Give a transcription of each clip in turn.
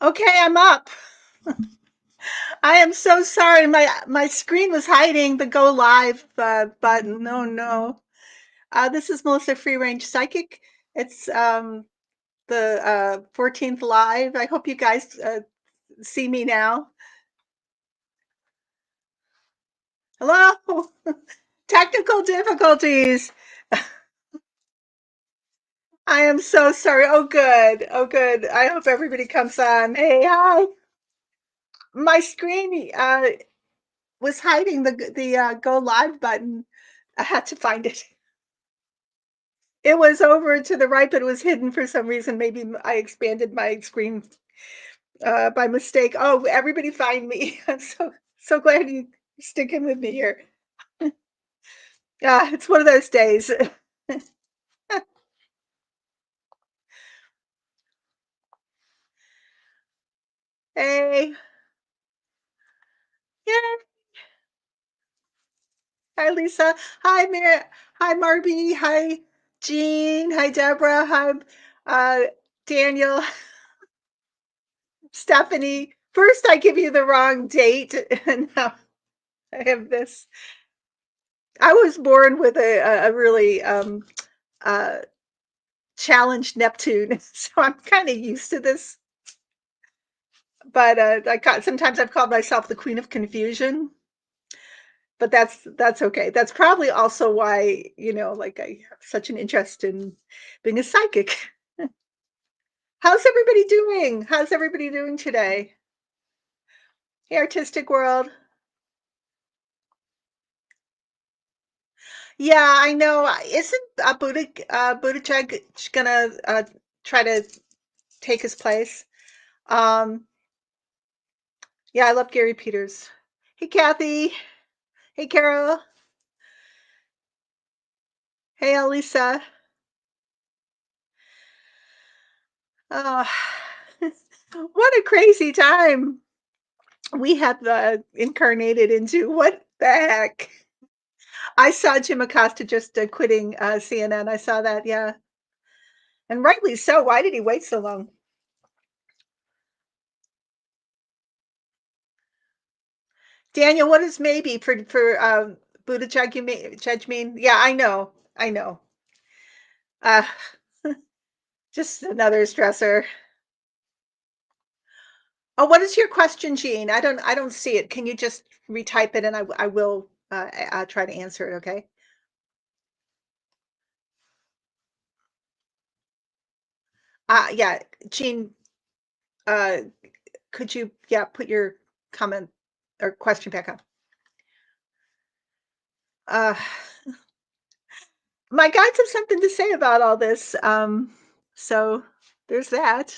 Okay, I'm up. I am so sorry. My screen was hiding the go live button. No, no. This is Melissa Free Range Psychic. It's the 14th live. I hope you guys see me now. Hello. Technical difficulties. I am so sorry. Oh, good. Oh, good. I hope everybody comes on. Hey, hi. My screen was hiding the go live button. I had to find it. It was over to the right, but it was hidden for some reason. Maybe I expanded my screen by mistake. Oh, everybody find me. I'm so glad you sticking with me here. Yeah, it's one of those days. Hey, yeah. Hi, Lisa. Hi, Hi, Marby. Hi, Jean. Hi, Deborah. Hi, uh, Daniel. Stephanie. First, I give you the wrong date, and now I have this. I was born with a really uh, challenged Neptune, so I'm kind of used to this. But sometimes I've called myself the Queen of Confusion, but that's okay. That's probably also why like I have such an interest in being a psychic. How's everybody doing? How's everybody doing today? Hey, artistic world. Yeah, I know. Isn't Buttigieg gonna try to take his place? Um, yeah, I love Gary Peters. Hey, Kathy. Hey, Carol. Hey, Elisa. Oh, what a crazy time we have incarnated into. What the heck? I saw Jim Acosta just quitting CNN. I saw that, yeah. And rightly so. Why did he wait so long? Daniel, what is maybe for Buttigieg? Judge mean? Yeah, I know. I know. Uh, just another stressor. Oh, what is your question, Jean? I don't see it. Can you just retype it and I will try to answer it, okay? Yeah, Jean, uh could you put your comment or question back up? Uh my guides have something to say about all this. So there's that.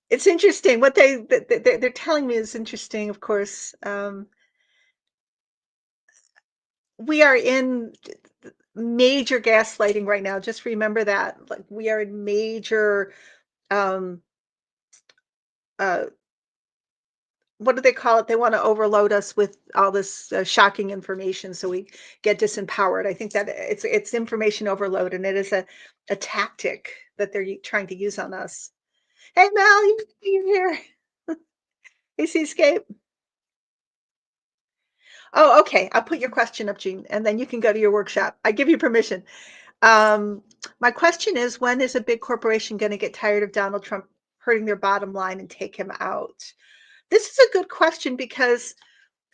It's interesting what they're telling me is interesting, of course. We are in major gaslighting right now. Just remember that. Like we are in major um uh what do they call it? They want to overload us with all this shocking information so we get disempowered. I think that it's information overload and it is a tactic that they're trying to use on us. Hey Mel, you're here. Hey Seascape. Oh, okay. I'll put your question up, Jean, and then you can go to your workshop. I give you permission. Um, my question is, when is a big corporation going to get tired of Donald Trump hurting their bottom line and take him out? This is a good question because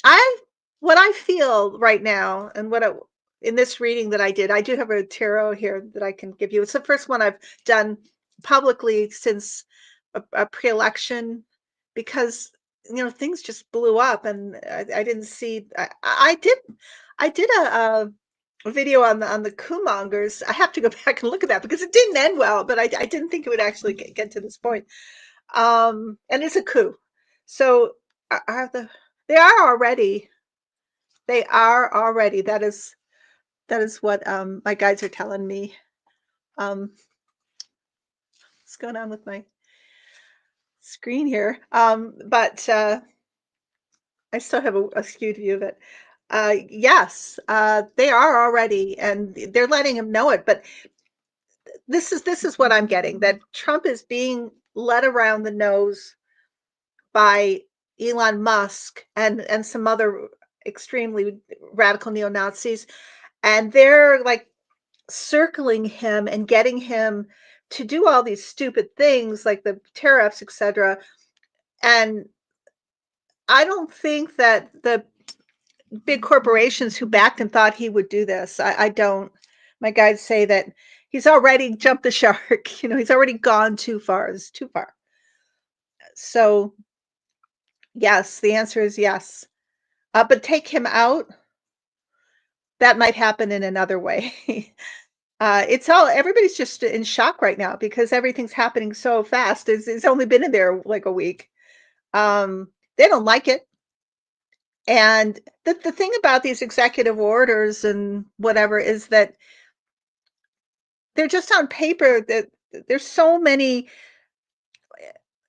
I what I feel right now and in this reading that I did, I do have a tarot here that I can give you. It's the first one I've done publicly since a pre-election because things just blew up and I didn't see I did a video on the coup-mongers. I have to go back and look at that because it didn't end well, but I didn't think it would actually get to this point. And it's a coup. So are they are already they are already. That is what my guides are telling me. Um, what's going on with my screen here? But I still have a skewed view of it. Yes, they are already, and they're letting him know it. But this is what I'm getting, that Trump is being led around the nose by Elon Musk and some other extremely radical neo-Nazis, and they're, like, circling him and getting him to do all these stupid things like the tariffs, etcetera, and I don't think that the big corporations who backed him thought he would do this. I don't. My guides say that he's already jumped the shark. He's already gone too far. It's too far. So, yes, the answer is yes. But take him out, that might happen in another way. Everybody's just in shock right now because everything's happening so fast. It's only been in there like a week. They don't like it. And the thing about these executive orders and whatever is that they're just on paper. That there's so many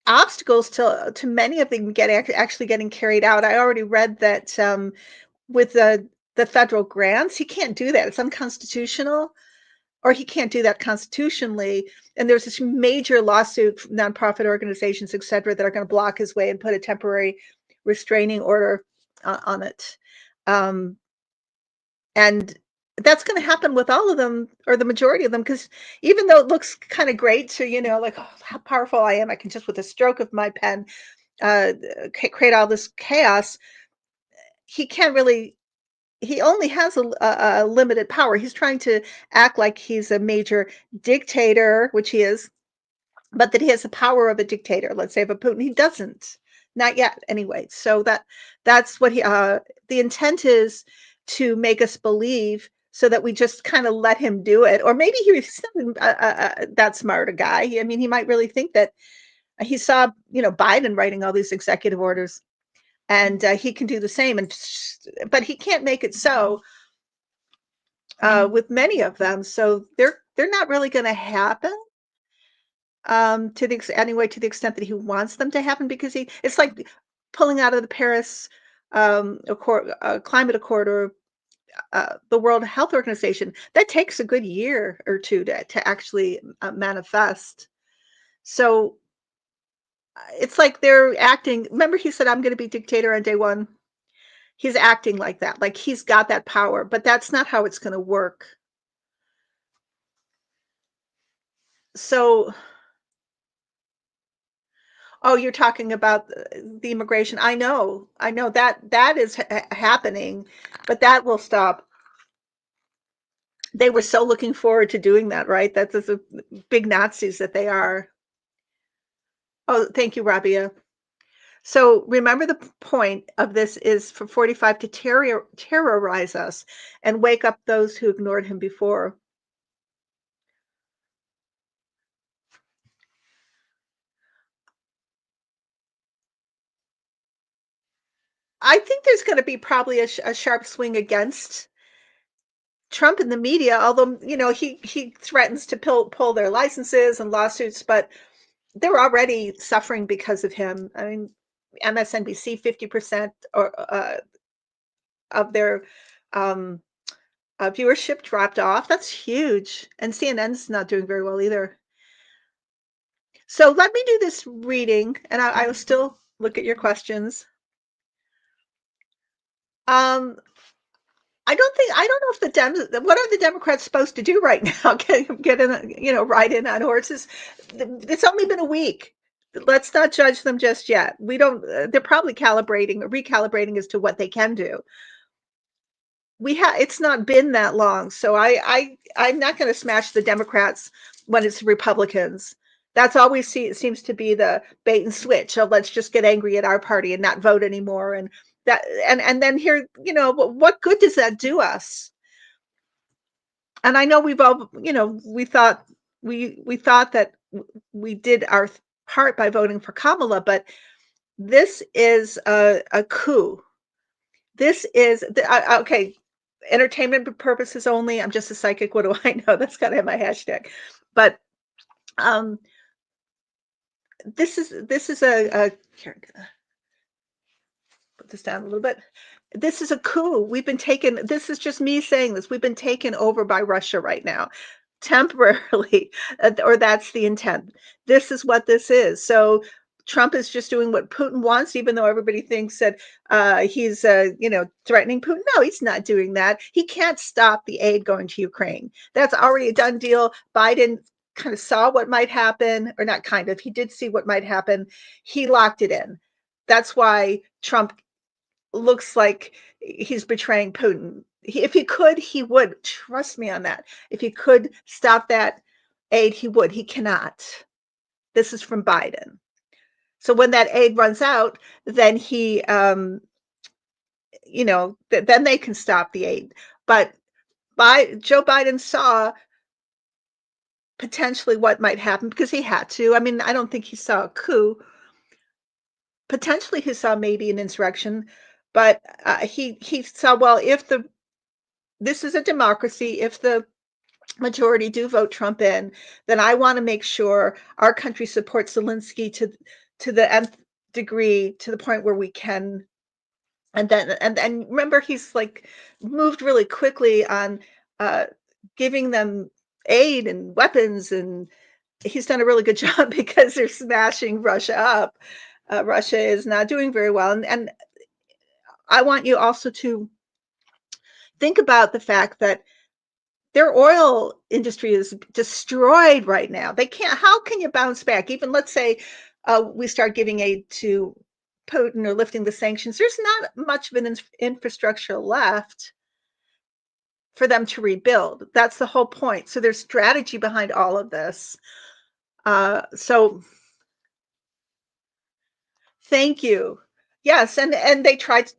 obstacles to many of them actually getting carried out. I already read that with the federal grants, he can't do that. It's unconstitutional, or he can't do that constitutionally. And there's this major lawsuit, nonprofit organizations, et cetera, that are going to block his way and put a temporary restraining order on it. Um, and that's going to happen with all of them, or the majority of them, because even though it looks kind of great to, like, oh, how powerful I am, I can just with a stroke of my pen uh, create all this chaos. He can't really. He only has a limited power. He's trying to act like he's a major dictator, which he is, but that he has the power of a dictator. Let's say of a Putin. He doesn't, not yet, anyway. So that's what the intent is, to make us believe, so that we just kind of let him do it. Or maybe he's not that smart a guy. I mean, he might really think that he saw, Biden writing all these executive orders, and he can do the same. But he can't make it so with many of them. So they're not really going to happen. To the extent that he wants them to happen, because it's like pulling out of the Paris climate accord, or the World Health Organization. That takes a good year or two to actually manifest. So it's like they're acting. Remember, he said, "I'm going to be dictator on day one." He's acting like that, like he's got that power, but that's not how it's going to work. So, oh, you're talking about the immigration. I know that is happening, but that will stop. They were so looking forward to doing that, right? That's the big Nazis that they are. Oh, thank you, Rabia. So remember, the point of this is for 45 to terrorize us and wake up those who ignored him before. I think there's going to be probably a sharp swing against Trump in the media, although, he threatens to pull their licenses and lawsuits, but they're already suffering because of him. I mean, MSNBC, 50% of their um, viewership dropped off. That's huge. And CNN's not doing very well either. So let me do this reading, and I will still look at your questions. Um, I don't know if what are the Democrats supposed to do right now? Get in, ride in on horses. It's only been a week. Let's not judge them just yet. We don't. They're probably recalibrating as to what they can do. It's not been that long, so I'm not going to smash the Democrats when it's Republicans. That's always it seems to be the bait and switch. So let's just get angry at our party and not vote anymore. And then here, what good does that do us? And I know we've all, we thought that we did our part by voting for Kamala, but this is a coup. This is okay. Entertainment purposes only. I'm just a psychic. What do I know? That's gotta have my hashtag. But um, this is a here, I'm gonna put this down a little bit. This is a coup. This is just me saying this. We've been taken over by Russia right now. temporarily, or that's the intent. This is what this is. So Trump is just doing what Putin wants, even though everybody thinks that he's, threatening Putin. No, he's not doing that. He can't stop the aid going to Ukraine. That's already a done deal. Biden kind of saw what might happen, or not kind of, he did see what might happen. He locked it in. That's why Trump looks like he's betraying Putin. If he could, he would. Trust me on that. If he could stop that aid, he would. He cannot. This is from Biden. So when that aid runs out, then then they can stop the aid. But Joe Biden saw potentially what might happen because he had to. I mean, I don't think he saw a coup. Potentially, he saw maybe an insurrection, but he saw, well, if this is a democracy, if the majority do vote Trump in, then I want to make sure our country supports Zelensky to the nth degree, to the point where we can. And remember, he's like moved really quickly on giving them aid and weapons, and he's done a really good job because they're smashing Russia up. Russia is not doing very well, and I want you also to think about the fact that their oil industry is destroyed right now. They can't. How can you bounce back? Even let's say we start giving aid to Putin or lifting the sanctions. There's not much of an infrastructure left for them to rebuild. That's the whole point. So there's strategy behind all of this. So thank you. Yes, and they tried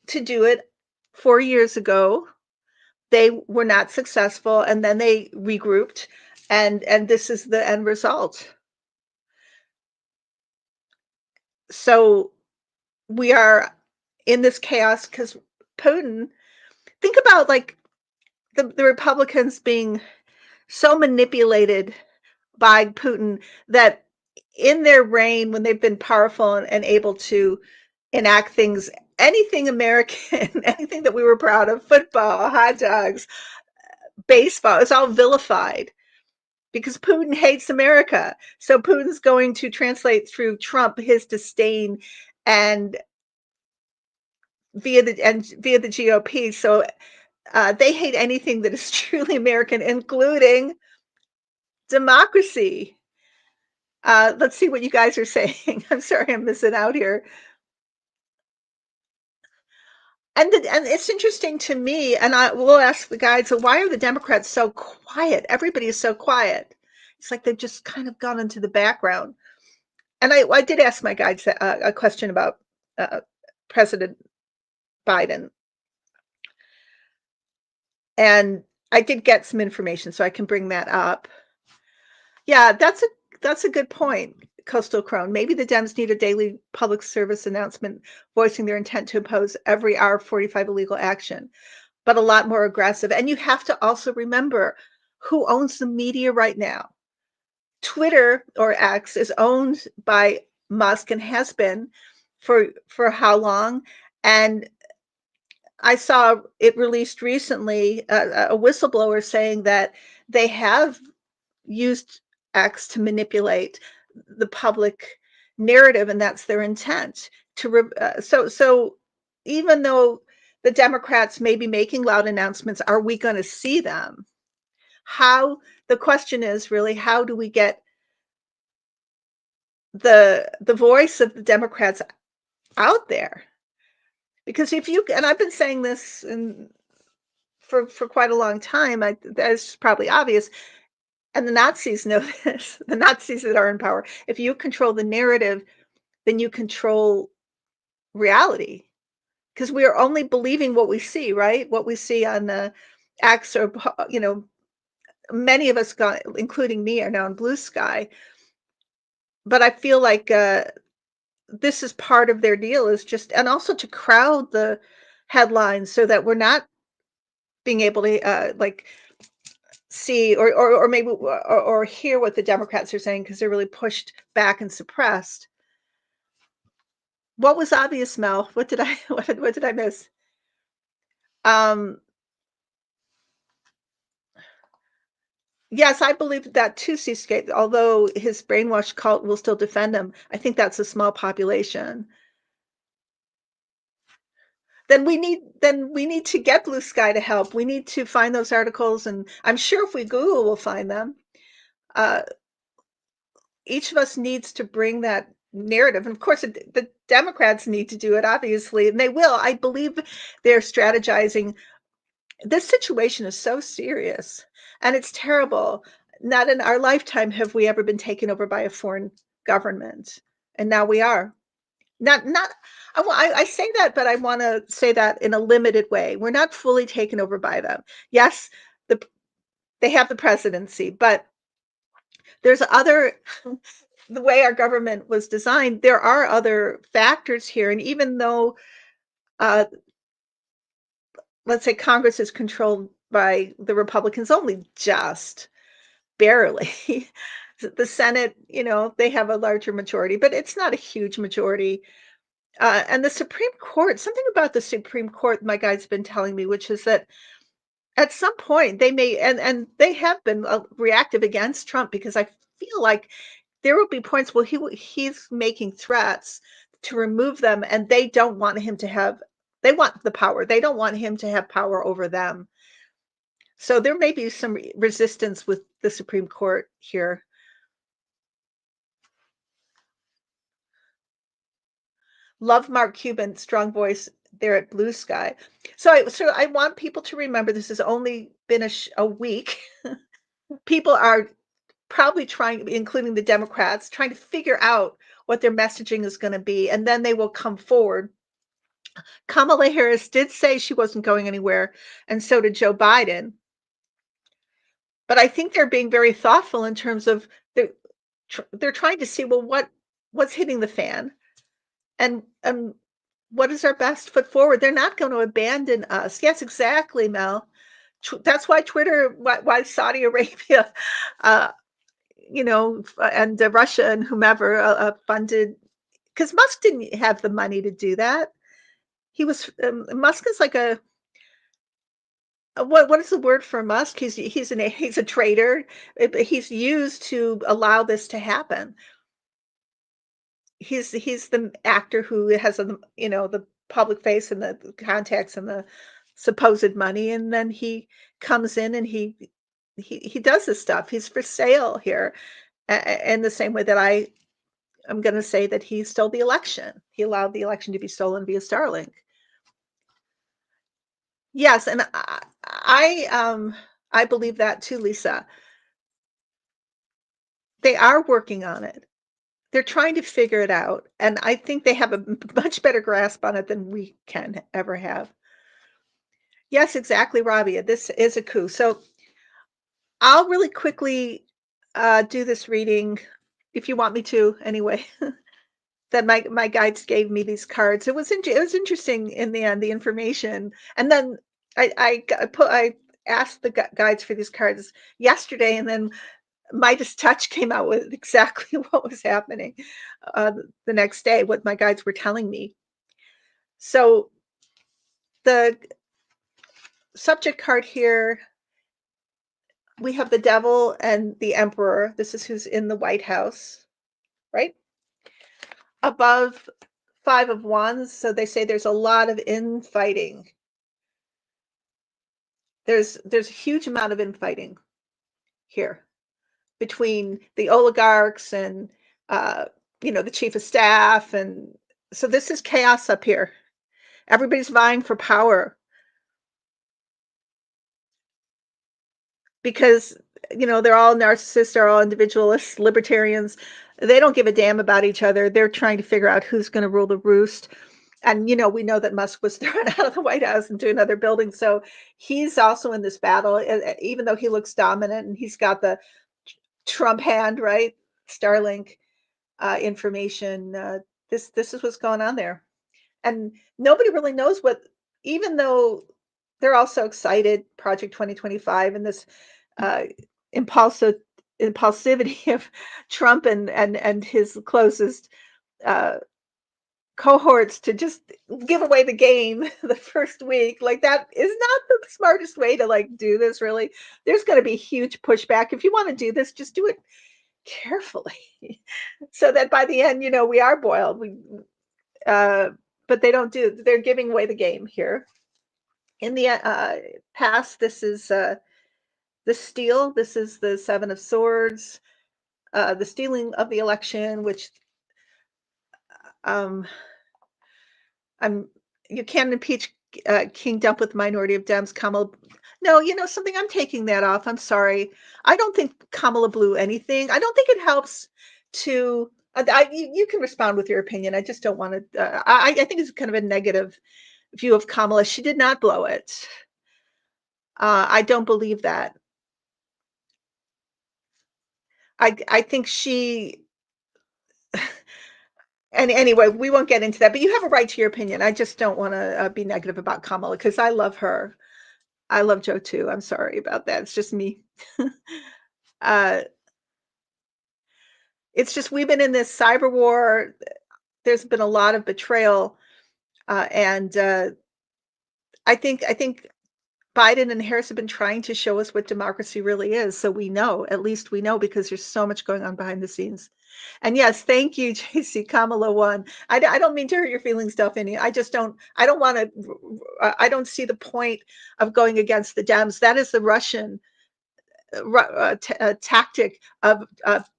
to do it 4 years ago. They were not successful, and then they regrouped, and this is the end result. So we are in this chaos because Putin, think about like the Republicans being so manipulated by Putin that in their reign, when they've been powerful and able to enact things, anything American, anything that we were proud of, football, hot dogs, baseball, it's all vilified because Putin hates America. So Putin's going to translate through Trump his disdain and via the GOP. So they hate anything that is truly American, including democracy. Let's see what you guys are saying. I'm sorry, I'm missing out here. And it's interesting to me, and I will ask the guys, so why are the Democrats so quiet? Everybody is so quiet. It's like they've just kind of gone into the background. And I did ask my guides a question about President Biden, and I did get some information, so I can bring that up. Yeah, that's a good point, Coastal Crone. Maybe the Dems need a daily public service announcement voicing their intent to oppose every hour 45 illegal action, but a lot more aggressive. And you have to also remember who owns the media right now. Twitter, or X, is owned by Musk and has been for how long? And I saw it released recently, a whistleblower saying that they have used X to manipulate the public narrative, and that's their intent. So even though the Democrats may be making loud announcements, are we going to see them? How the question is really, how do we get the voice of the Democrats out there? Because if you, and I've been saying this for quite a long time, that's probably obvious, and the Nazis know this. The Nazis that are in power. If you control the narrative, then you control reality, because we are only believing what we see, right? What we see on the X, or many of us got, including me, are now in Blue Sky. But I feel like this is part of their deal, is just, and also to crowd the headlines so that we're not being able to like see or maybe or hear what the Democrats are saying, because they're really pushed back and suppressed. What was obvious, Mel? What did I what did I miss? Um Yes, I believe that too, Seascape. Although his brainwashed cult will still defend him, I think that's a small population. Then we need to get Blue Sky to help. We need to find those articles, and I'm sure if we Google, we'll find them. Uh, each of us needs to bring that narrative, and of course, the Democrats need to do it, obviously, and they will. I believe they're strategizing. This situation is so serious, and it's terrible. Not in our lifetime have we ever been taken over by a foreign government, and now we are. Not I say that, but I wanna say that in a limited way. We're not fully taken over by them. Yes, the they have the presidency, but there's other the way our government was designed, there are other factors here, and even though, uh, let's say Congress is controlled by the Republicans only just barely. The Senate, they have a larger majority, but it's not a huge majority. And the Supreme Court, something about the Supreme Court, my guide's been telling me, which is that at some point they may, and they have been reactive against Trump because I feel like there will be points where he's making threats to remove them, and they don't want him to have. They want the power. They don't want him to have power over them. So there may be some resistance with the Supreme Court here. Love Mark Cuban, strong voice there at Blue Sky. So I want people to remember this has only been a week. People are probably trying, including the Democrats, trying to figure out what their messaging is going to be, and then they will come forward. Kamala Harris did say she wasn't going anywhere, and so did Joe Biden. But I think they're being very thoughtful in terms of they're trying to see, well, what's hitting the fan, and what is our best foot forward? They're not going to abandon us. Yes, exactly, Mel. That's why Twitter, why Saudi Arabia, uh, and Russia and whomever funded, because Musk didn't have the money to do that. Musk is like what is the word for Musk? He's a traitor. He's used to allow this to happen. He's the actor who has the public face and the contacts and the supposed money, and then he comes in and he does this stuff. He's for sale here, in the same way that I'm going to say that he stole the election. He allowed the election to be stolen via Starlink. Yes, and I believe that too, Lisa. They are working on it. They're trying to figure it out, and I think they have a much better grasp on it than we can ever have. Yes, exactly, Rabia. This is a coup. So I'll really quickly do this reading, if you want me to, anyway. That my guides gave me these cards. It was interesting in the end, the information, and then I asked the guides for these cards yesterday, and then Midas Touch came out with exactly what was happening the next day, what my guides were telling me. So the subject card here, we have the devil and the emperor. This is who's in the White House, right? Above Five of Wands, so they say there's a lot of infighting. There's a huge amount of infighting here between the oligarchs and the chief of staff, and so this is chaos up here. Everybody's vying for power because they're all narcissists, they're all individualists, libertarians. They don't give a damn about each other. They're trying to figure out who's going to rule the roost. And we know that Musk was thrown out of the White House into another building, so he's also in this battle. Even though he looks dominant and he's got the Trump hand, right? Starlink information. This is what's going on there, and nobody really knows what. Even though they're all so excited, Project 2025, and this uh, impulsive impulsivity of Trump and his closest uh, cohorts to just give away the game the first week. Like that is not the smartest way to like do this really. There's going to be huge pushback. If you want to do this, just do it carefully so that by the end, we are boiled. Uh, but they don't do, they're giving away the game here. In the past, this is the steal. This is the Seven of Swords, the stealing of the election, which um, I'm you can't impeach King Dump with minority of Dems. Kamala, no, something. I'm taking that off. I'm sorry. I don't think Kamala blew anything. I don't think it helps to. You can respond with your opinion. I just don't want to. I think it's kind of a negative view of Kamala. She did not blow it. I don't believe that. I think she. And anyway, we won't get into that. But you have a right to your opinion. I just don't want to be negative about Kamala because I love her. I love Joe too. I'm sorry about that. It's just me. uh, it's just we've been in this cyber war. There's been a lot of betrayal, and I think Biden and Harris have been trying to show us what democracy really is. So we know, at least we know, because there's so much going on behind the scenes. And yes, thank you, JC. Kamala won. I don't mean to hurt your feelings, Delphine. I just don't. I don't want to. I don't see the point of going against the Dems. That is the Russian tactic of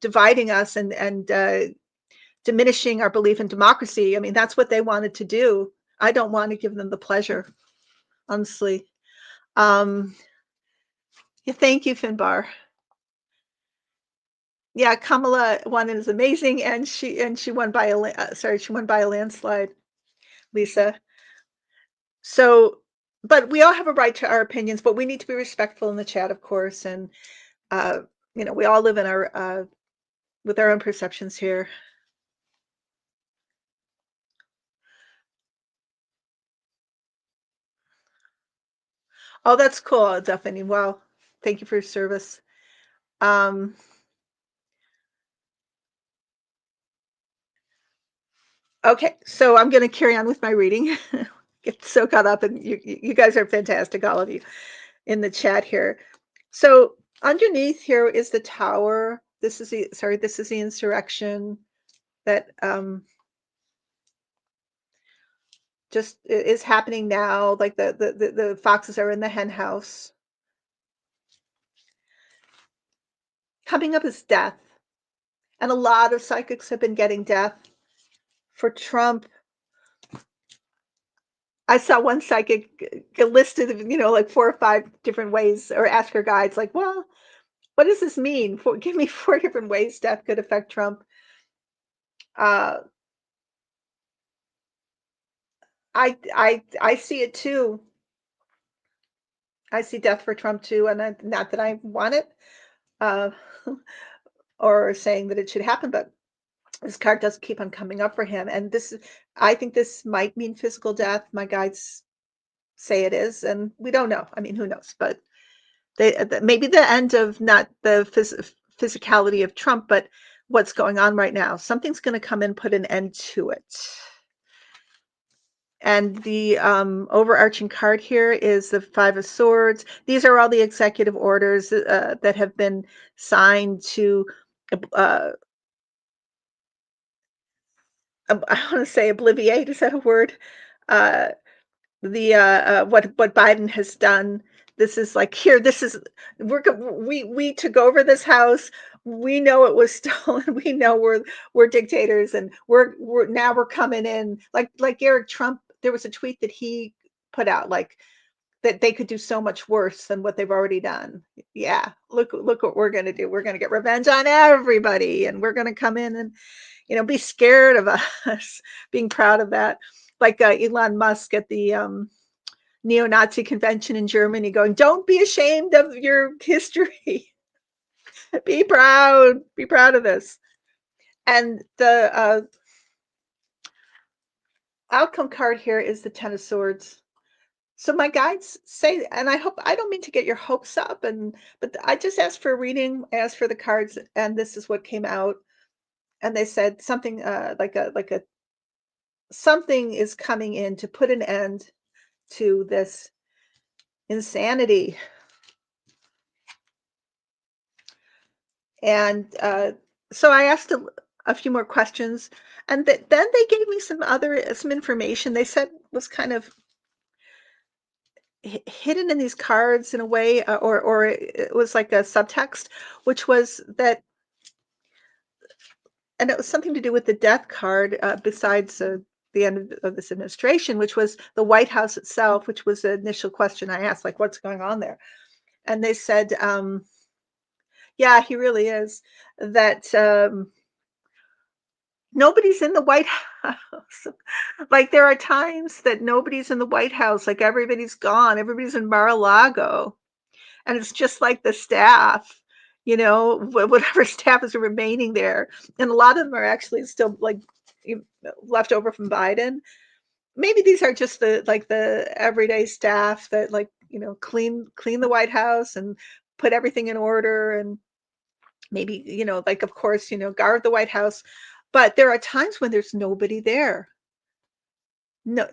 dividing us and diminishing our belief in democracy. I mean, that's what they wanted to do. I don't want to give them the pleasure, honestly. Um, yeah, thank you, Finbar. Yeah, Kamala won and is amazing, and she won by she won by a landslide, Lisa. So, but we all have a right to our opinions, but we need to be respectful in the chat, of course, and uh, we all live in our with our own perceptions here. Oh, that's cool, Stephanie. Wow. Thank you for your service. Um, okay, so I'm going to carry on with my reading. Get so caught up, and you guys are fantastic, all of you in the chat here. So underneath here is the tower. This is the insurrection that just is happening now. Like the foxes are in the hen house. Coming up is death. And a lot of psychics have been getting death. For Trump, I saw one psychic listed, like 4 or 5 different ways, or ask her guides, like, well, what does this mean? Give me 4 different ways death could affect Trump. Uh, I see it too. I see death for Trump too, and not that I want it, uh, or saying that it should happen, but this card does keep on coming up for him, and I think this might mean physical death. My guides say it is, and we don't know. I mean, who knows? But maybe the end of not the physicality of Trump, but what's going on right now. Something's going to come and put an end to it. And the overarching card here is the Five of Swords. These are all the executive orders that have been signed to, uh, I want to say obliviate. Is that a word? Uh, what Biden has done. This is like here. This is we took over this house. We know it was stolen. We know we're dictators, and we're coming in like Eric Trump. There was a tweet that he put out like that they could do so much worse than what they've already done. Yeah, look what we're gonna do. We're gonna get revenge on everybody, and we're gonna come in and be scared of us, being proud of that. Like Elon Musk at the neo-Nazi convention in Germany going, don't be ashamed of your history. Be proud of this. And the outcome card here is the Ten of Swords. So my guides say, and I don't mean to get your hopes up, but I just asked for a reading, asked for the cards, and this is what came out. And they said something like a something is coming in to put an end to this insanity. And so I asked a few more questions, and then they gave me some information. They said was kind of hidden in these cards in a way, or it was like a subtext, which was that, and it was something to do with the death card, besides the end of this administration, which was the White House itself, which was the initial question I asked, like, what's going on there? And they said, yeah, he really is. That nobody's in the White House. Like, there are times that nobody's in the White House, like, everybody's gone, everybody's in Mar-a-Lago, and it's just like the staff, whatever staff is remaining there, and a lot of them are actually still, like, left over from Biden. Maybe these are just the everyday staff that, like, clean the White House and put everything in order, and maybe, like, of course, guard the White House, but there are times when there's nobody there. No,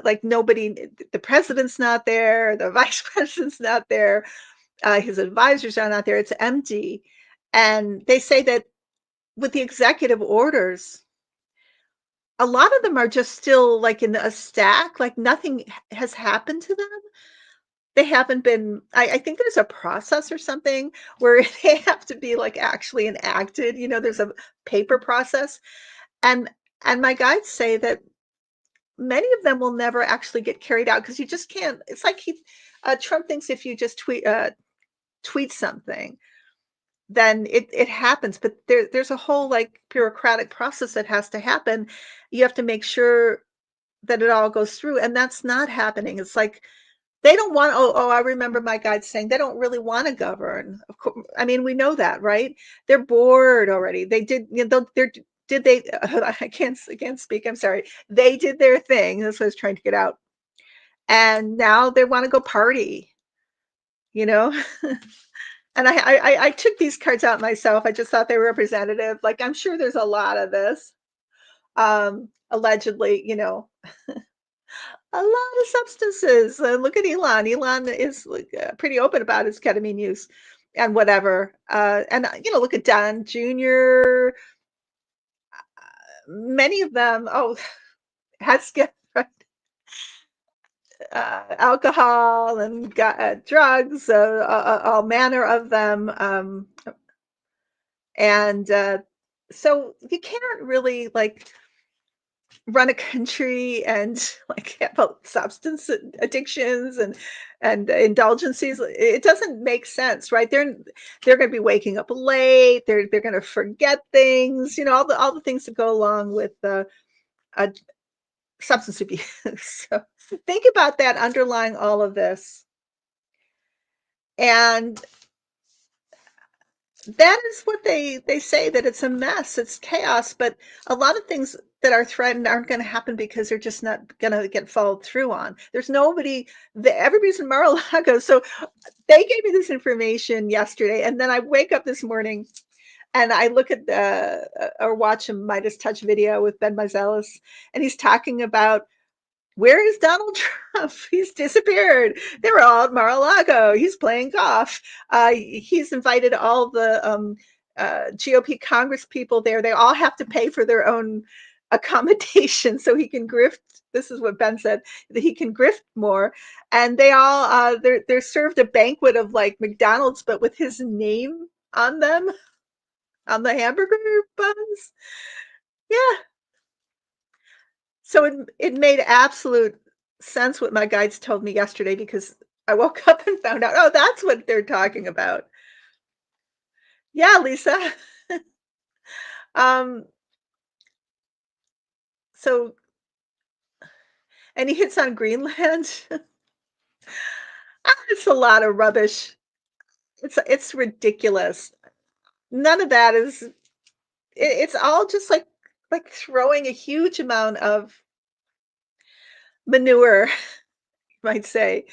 like, nobody, the president's not there, the vice president's not there, his advisors are not there, it's empty, and they say that with the executive orders, a lot of them are just still, like, in a stack, like, nothing h has happened to them. They haven't been, I think there's a process or something where they have to be, like, actually enacted, there's a paper process, and my guides say that many of them will never actually get carried out because you just can't. It's like Trump thinks if you just tweet something, then it happens, but there's a whole, like, bureaucratic process that has to happen. You have to make sure that it all goes through, and that's not happening. It's like they don't want. Oh, I remember my guide saying they don't really wanna govern. Of course, I mean, we know that, right? They're bored already. They did, they're did they I can't speak, I'm sorry. They did their thing, that's what I was trying to get out, and now they wanna go party, you know? And I took these cards out myself. I just thought they were representative. Like, I'm sure there's a lot of this, allegedly, a lot of substances. Look at Elon. Elon is, like, pretty open about his ketamine use and whatever. And look at Don Jr. Many of them. Oh, has alcohol and drugs, all manner of them. And so you can't really, like, run a country and like have substance addictions and indulgences. It doesn't make sense, right? They're going to be waking up late. They're going to forget things. All the things that go along with uh, substance abuse. So think about that underlying all of this, and that is what they say, that it's a mess, it's chaos, but a lot of things that are threatened aren't gonna happen because they're just not gonna get followed through on. There's nobody everybody's in Mar-a-Lago, so they gave me this information yesterday, and then I wake up this morning and I look at the or watch a Midas Touch video with Ben Meiselas, and he's talking about where is Donald Trump? He's disappeared. They were all at Mar-a-Lago. He's playing golf. He's invited all the GOP Congress people there. They all have to pay for their own accommodation so he can grift. This is what Ben said, that he can grift more. And they all they're served a banquet of, like, McDonald's, but with his name on them, on the hamburger buns. Yeah, so it made absolute sense what my guides told me yesterday, because I woke up and found out, oh, that's what they're talking about. Yeah, Lisa. Um, so, and he hits on Greenland. It's a lot of rubbish. It's ridiculous. None of that is. It's all just like throwing a huge amount of manure, you might say,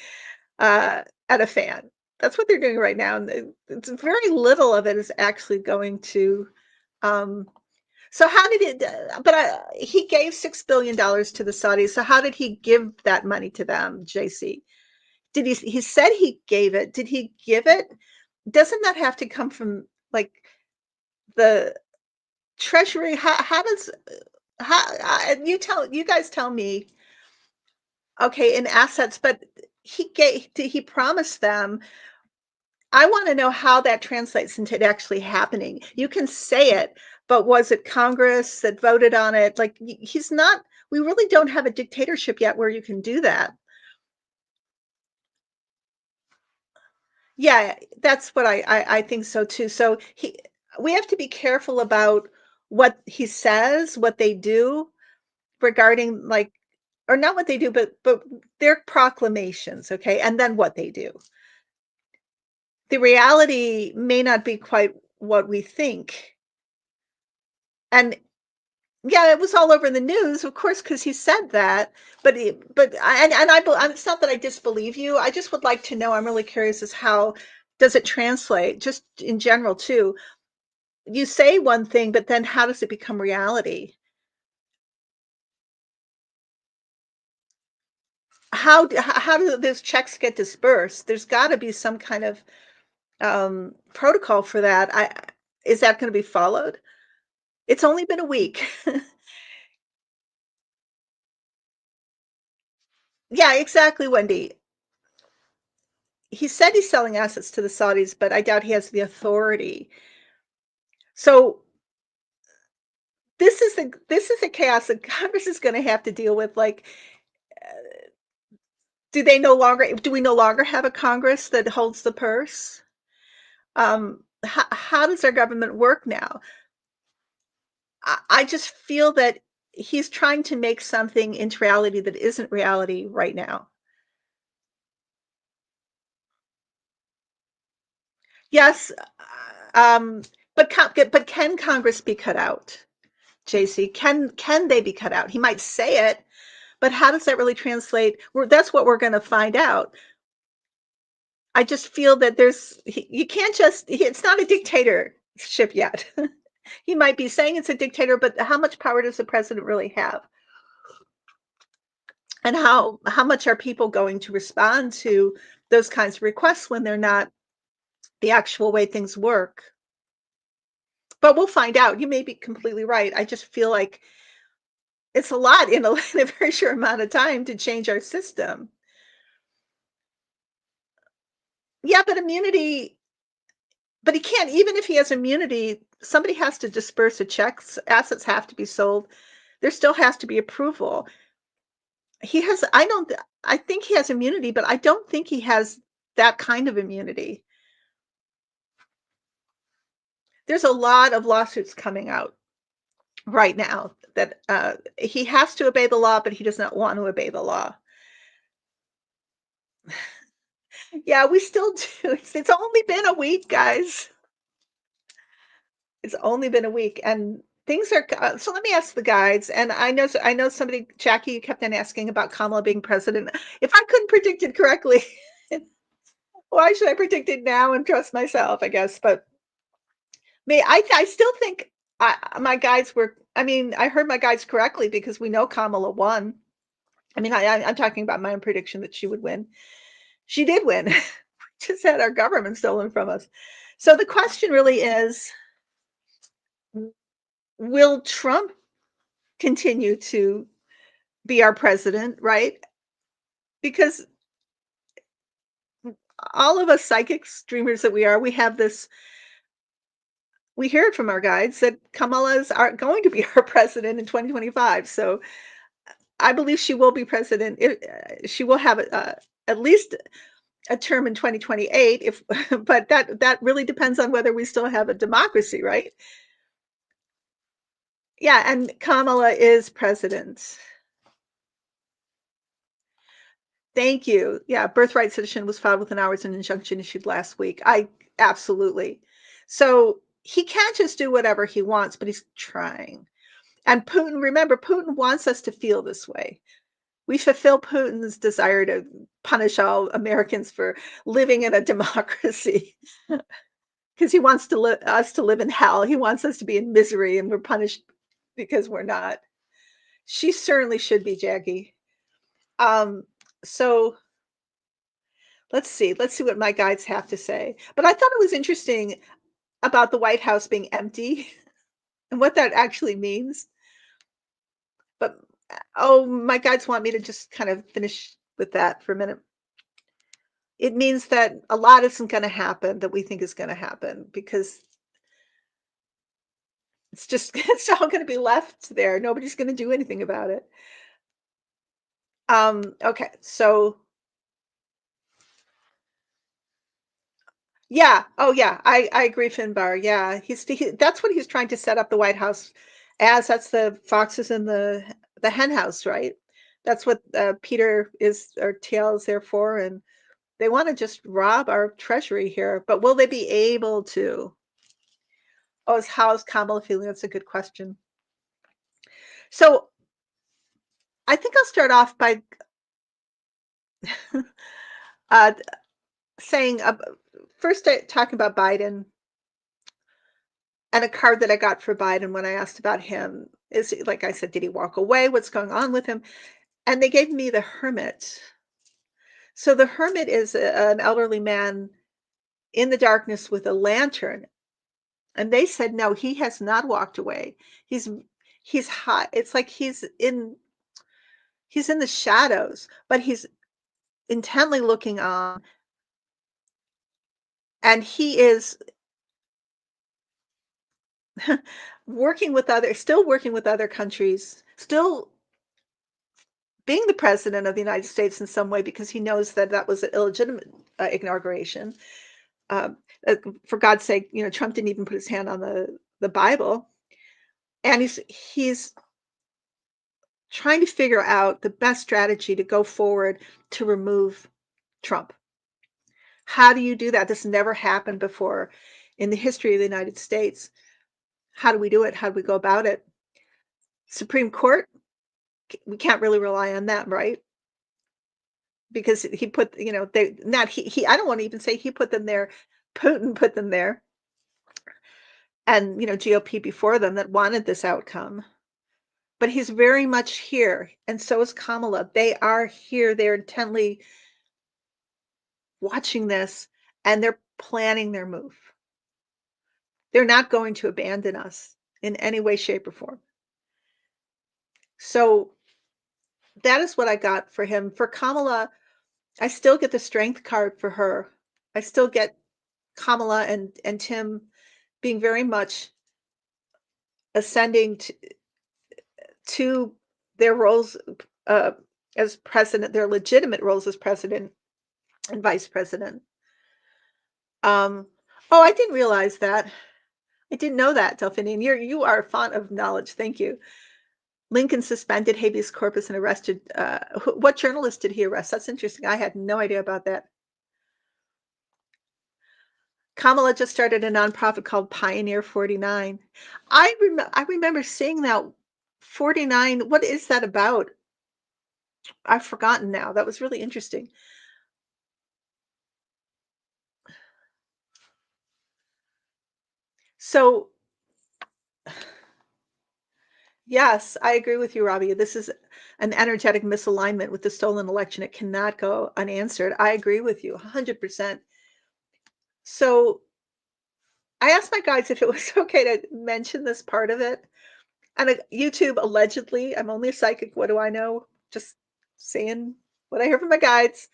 at a fan. That's what they're doing right now, and it's very little of it is actually going to, um, So how did it, but he gave $6 billion to the Saudis. So how did he give that money to them, JC? Did he said he gave it. Did he give it? Doesn't that have to come from like the treasury? How does, you guys tell me, okay, in assets, but he promised them. I want to know how that translates into it actually happening. You can say it, but was it Congress that voted on it? Like he's not, we really don't have a dictatorship yet where you can do that. Yeah, that's what I think so too. So we have to be careful about what he says, what they do regarding like, or not what they do, but their proclamations, okay, and then what they do. The reality may not be quite what we think. And yeah, it was all over the news, of course, because he said that. It's not that I disbelieve you. I just would like to know. I'm really curious as how does it translate, just in general too. You say one thing, but then how does it become reality? How do those checks get dispersed? There's got to be some kind of protocol for that. Is that going to be followed? It's only been a week. Yeah, exactly, Wendy. He said he's selling assets to the Saudis, but I doubt he has the authority. So this is a chaos that Congress is going to have to deal with. Like, do we no longer have a Congress that holds the purse? How does our government work now? I just feel that he's trying to make something into reality that isn't reality right now. Yes, um, but can Congress be cut out? JC, can they be cut out? He might say it, but how does that really translate? That's what we're going to find out. I just feel that you can't it's not a dictatorship yet. He might be saying it's a dictator, but how much power does the president really have? And how much are people going to respond to those kinds of requests when they're not the actual way things work? But we'll find out. You may be completely right. I just feel like it's a lot in in a very short amount of time to change our system. Yeah, but he can't, even if he has immunity, somebody has to disperse the checks, assets have to be sold. There still has to be approval. He has, I think he has immunity, but I don't think he has that kind of immunity. There's a lot of lawsuits coming out right now that he has to obey the law, but he does not want to obey the law. Yeah, we still do. It's only been a week, guys. It's only been a week, and things are so let me ask the guides, and I know somebody, Jackie, you kept on asking about Kamala being president. If I couldn't predict it correctly, why should I predict it now and trust myself, I guess, but I still think my guides were, I mean, I heard my guides correctly because we know Kamala won. I mean, I'm talking about my own prediction that she would win. She did win. Just had our government stolen from us. So the question really is, will Trump continue to be our president, right? Because all of us psychics, dreamers that we are, we have this, we hear it from our guides that Kamala are going to be our president in 2025. So I believe she will be president. She will have at least a term in 2028. If, but that really depends on whether we still have a democracy, right? Yeah, and Kamala is president. Thank you. Yeah, birthright citizen was filed within hours, an injunction issued last week. I absolutely. So he can't just do whatever he wants, but he's trying. And Putin, remember, Putin wants us to feel this way. We fulfill Putin's desire to punish all Americans for living in a democracy because he wants us to live in hell. He wants us to be in misery, and we're punished because we're not. She certainly should be, Jackie. Um, so let's see. Let's see what my guides have to say. But I thought it was interesting about the White House being empty and what that actually means. But oh, my guides want me to just kind of finish with that for a minute. It means that a lot isn't going to happen that we think is going to happen because it's just it's all going to be left there. Nobody's going to do anything about it. Okay, so yeah. Oh, yeah. I agree, Finbar. Yeah, that's what he's trying to set up the White House as. That's the foxes in the hen house, right? That's what Peter is or Thiel is there for, and they want to just rob our treasury here. But will they be able to? Oh, how's Kamala feeling? That's a good question. So I think I'll start off by uh, saying first talking about Biden. And a card that I got for Biden when I asked about him is, like I said, did he walk away? What's going on with him? And they gave me the Hermit. So the Hermit is an elderly man in the darkness with a lantern. And they said, no, he has not walked away. He's he's hot. It's like he's in the shadows, but he's intently looking on, and he is still working with other countries, still being the president of the United States in some way because he knows that that was an illegitimate inauguration. Um, for God's sake, Trump didn't even put his hand on the Bible, and he's trying to figure out the best strategy to go forward to remove Trump. How do you do that? This never happened before in the history of the United States. How do we do it? How do we go about it? Supreme Court, we can't really rely on them, right? Because he put, they not he I don't want to even say he put them there. Putin put them there, and GOP before them that wanted this outcome. But he's very much here, and so is Kamala. They are here. They're intently watching this, and they're planning their move. They're not going to abandon us in any way, shape, or form. So that is what I got for him. For Kamala, I still get the strength card for her. I still get Kamala and Tim being very much ascending to their roles uh, as president, their legitimate roles as president and vice president. Um, oh, I didn't realize that. I didn't know that, Delphinian. You are a font of knowledge. Thank you. Lincoln suspended habeas corpus and arrested. What journalist did he arrest? That's interesting. I had no idea about that. Kamala just started a nonprofit called Pioneer 49. I remember seeing that 49. What is that about? I've forgotten now. That was really interesting. So, yes, I agree with you, Robbie. This is an energetic misalignment with the stolen election. It cannot go unanswered. I agree with you 100%. So, I asked my guides if it was okay to mention this part of it. And YouTube, allegedly, I'm only a psychic. What do I know? Just saying what I hear from my guides.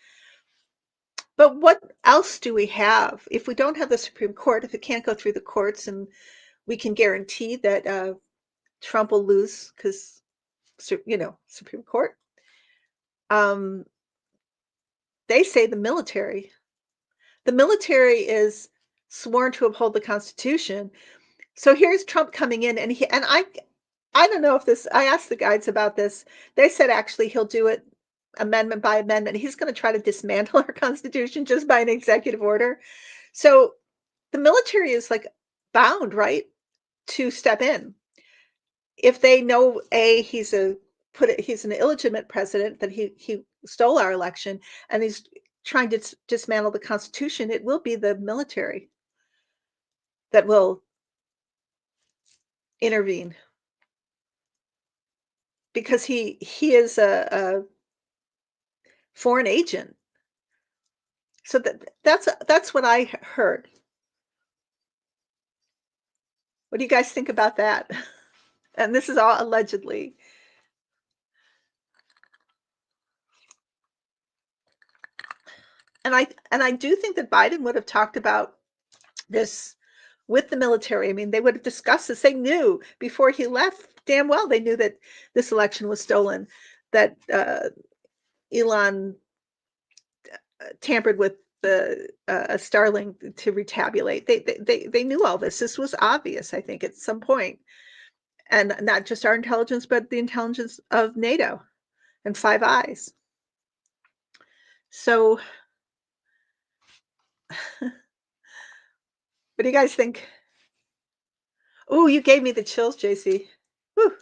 But what else do we have? If we don't have the Supreme Court, if it can't go through the courts and we can guarantee that Trump will lose because, Supreme Court, um, they say the military. The military is sworn to uphold the Constitution. So here's Trump coming in, and I don't know if this. I asked the guides about this. They said actually he'll do it amendment by amendment. He's going to try to dismantle our Constitution just by an executive order. So the military is like bound, right, to step in if they know he's an illegitimate president, that he stole our election, and he's trying to dismantle the Constitution. It will be the military that will intervene. because he is a foreign agent. So that's what I heard. What do you guys think about that? And this is all allegedly. And I do think that Biden would have talked about this with the military. I mean, they would have discussed this. They knew before he left, damn well, they knew that this election was stolen, that Elon tampered with the Starlink to retabulate. They knew all this. This was obvious, I think, at some point, and not just our intelligence, but the intelligence of NATO and Five Eyes. So, what do you guys think? Oh, you gave me the chills, JC. Whew.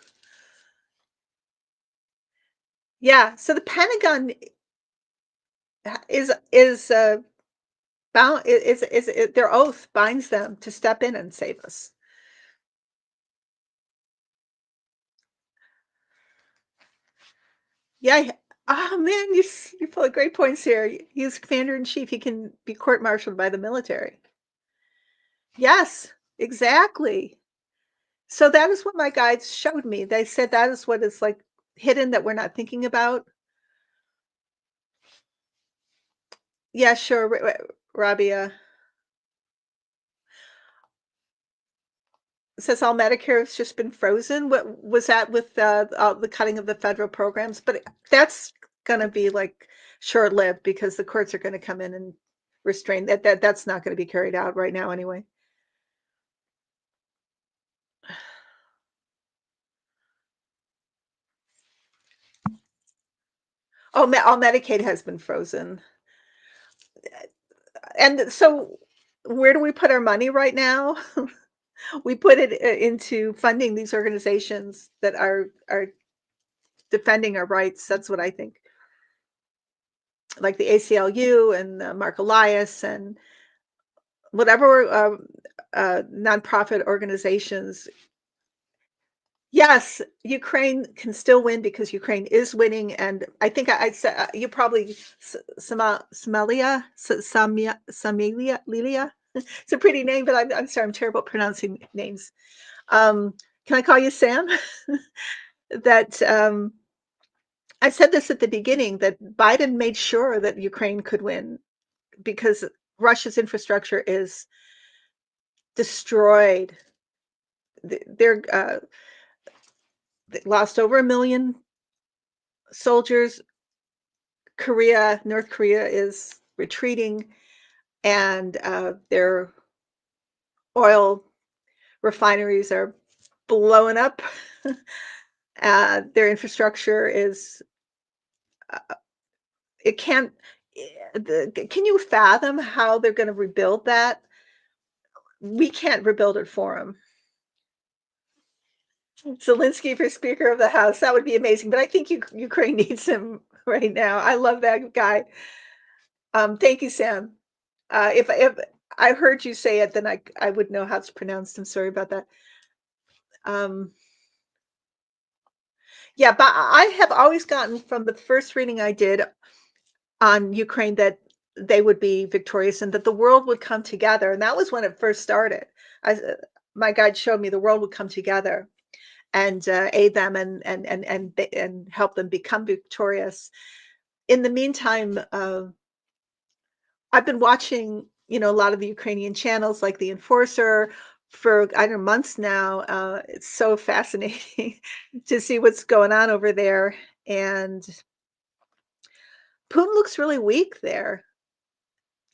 Yeah. So the Pentagon is bound is their oath binds them to step in and save us. Yeah. Oh man, you pull great points here. He's commander in chief. He can be court-martialed by the military. Yes, exactly. So that is what my guides showed me. They said that is what is like hidden that we're not thinking about. Yeah, sure, Rabia. Says all Medicare has just been frozen. What was that with the cutting of the federal programs? But that's going to be like short-lived because the courts are going to come in and restrain that. That's not going to be carried out right now anyway. Oh, all Medicaid has been frozen, and so where do we put our money right now? We put it into funding these organizations that are defending our rights. That's what I think, like the ACLU and Mark Elias and whatever nonprofit organizations. Yes, Ukraine can still win because Ukraine is winning, and I think I said you probably Samalia Lilia. It's a pretty name, but I'm sorry, I'm terrible at pronouncing names. Um, can I call you Sam? That I said this at the beginning that Biden made sure that Ukraine could win because Russia's infrastructure is destroyed. They're they lost over 1 million soldiers. North Korea is retreating, and their oil refineries are blowing up. Their infrastructure is it can't. Can you fathom how they're going to rebuild that? We can't rebuild it for them. Zelensky for Speaker of the House, that would be amazing, but I think Ukraine needs him right now. I love that guy. Thank you, Sam. If I heard you say it, then I would know how it's pronounced. I'm sorry about that. Um, yeah, but I have always gotten from the first reading I did on Ukraine that they would be victorious and that the world would come together, and that was when it first started. I My guide showed me the world would come together and aid them and help them become victorious. In the meantime, I've been watching, a lot of the Ukrainian channels like The Enforcer for I don't know months now. It's so fascinating to see what's going on over there, and Putin looks really weak there.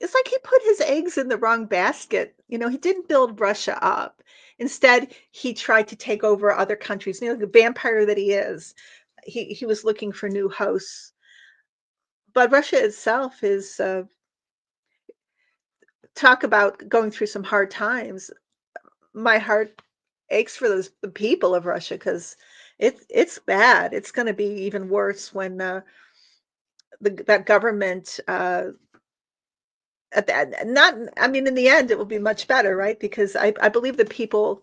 It's like he put his eggs in the wrong basket. He didn't build Russia up. Instead, he tried to take over other countries. The vampire that he is. He was looking for new hosts. But Russia itself is talk about going through some hard times. My heart aches for the people of Russia because it's bad. It's going to be even worse when that government at that not. I mean, in the end, it will be much better, right? Because I believe the people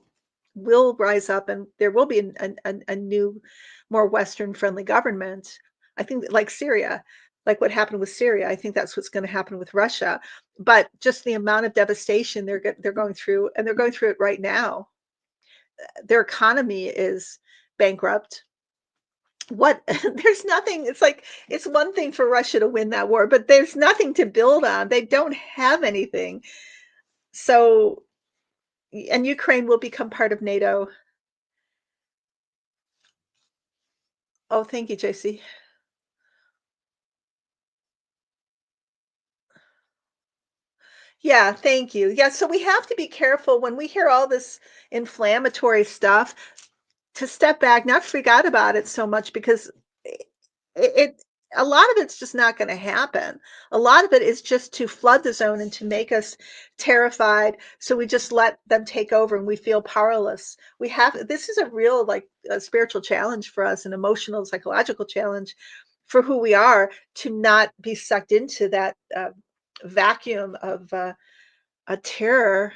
will rise up and there will be a new, more Western friendly government. I think like Syria, like what happened with Syria, I think that's what's going to happen with Russia. But just the amount of devastation they're going through, and they're going through it right now. Their economy is bankrupt. What there's nothing. It's like it's one thing for Russia to win that war, but there's nothing to build on. They don't have anything. So, and Ukraine will become part of NATO. Oh, thank you, JC. Yeah, thank you. Yeah, so we have to be careful when we hear all this inflammatory stuff to step back, not forget about it so much because it a lot of it's just not going to happen. A lot of it is just to flood the zone and to make us terrified. So we just let them take over and we feel powerless. We have this is a real like a spiritual challenge for us, an emotional, psychological challenge for who we are to not be sucked into that vacuum of a terror.